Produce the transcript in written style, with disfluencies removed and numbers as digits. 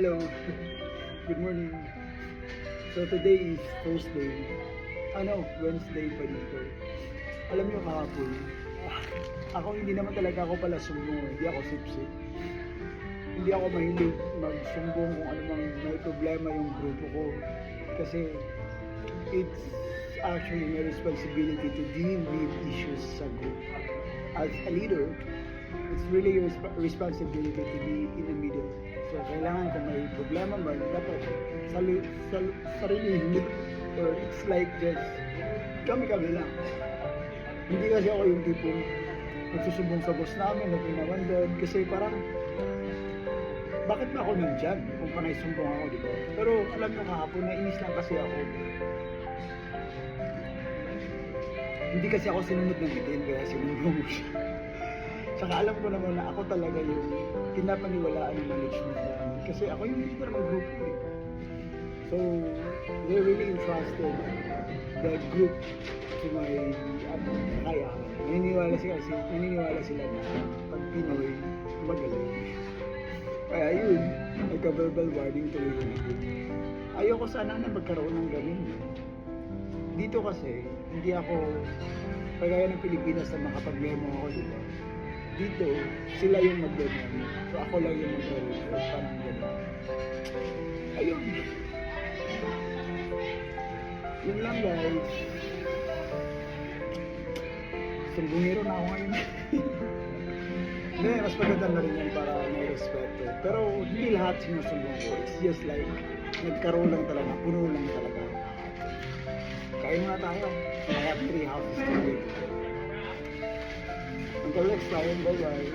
Hello, good morning. So today is Thursday. Wednesday pa dito. Alam niyo kahapon, ako hindi naman talaga ako pala sumbong, hindi ako sipsip. Hindi ako mahilig magsumbong kung ano mang may problema yung grupo ko. Kasi it's actually my responsibility to deal with issues sa group. As a leader, it's really your responsibility to be in the middle. So, kailangan kung may problema man, dapat sarili, or it's like just kami-kami lang. Hindi kasi ako yung tipong nagsusumbong sa boss namin, nagkinawan doon, kasi parang bakit ba ako nandyan kung panay sumbong ako, di ba? Pero alam nyo kahapon, nainis lang kasi ako. Hindi kasi ako sinunod ng bitin, kaya sinumbong mo siya. Saka alam ko naman na ako talaga yung pinapaniwalaan ng management namin. Kasi ako yung leader ng grupo eh. So, they really entrusted the group to my kakayahan. Naniniwala sila na pag Pinoy, magaling. Kaya yun, nagka-verbal warning tuloy yun. Ayoko sana na magkaroon ng ganun. Dito kasi, hindi ako, kagaya ng Pilipinas na makapag-memo ako, diba? Dito, sila yung mag-memo. So ako lang yung mag-memo. Parang gano'n. Ayun. Yun lang guys. Sumbungero na ako ngayon. Hindi, mas maganda na rin yan para may respeto. Pero hindi lahat sinusumbong ko. It's just like, nagkaroon lang talaga, puno lang talaga. Kain nga tayo. I have 3 houses to live. Until next time, bye-bye.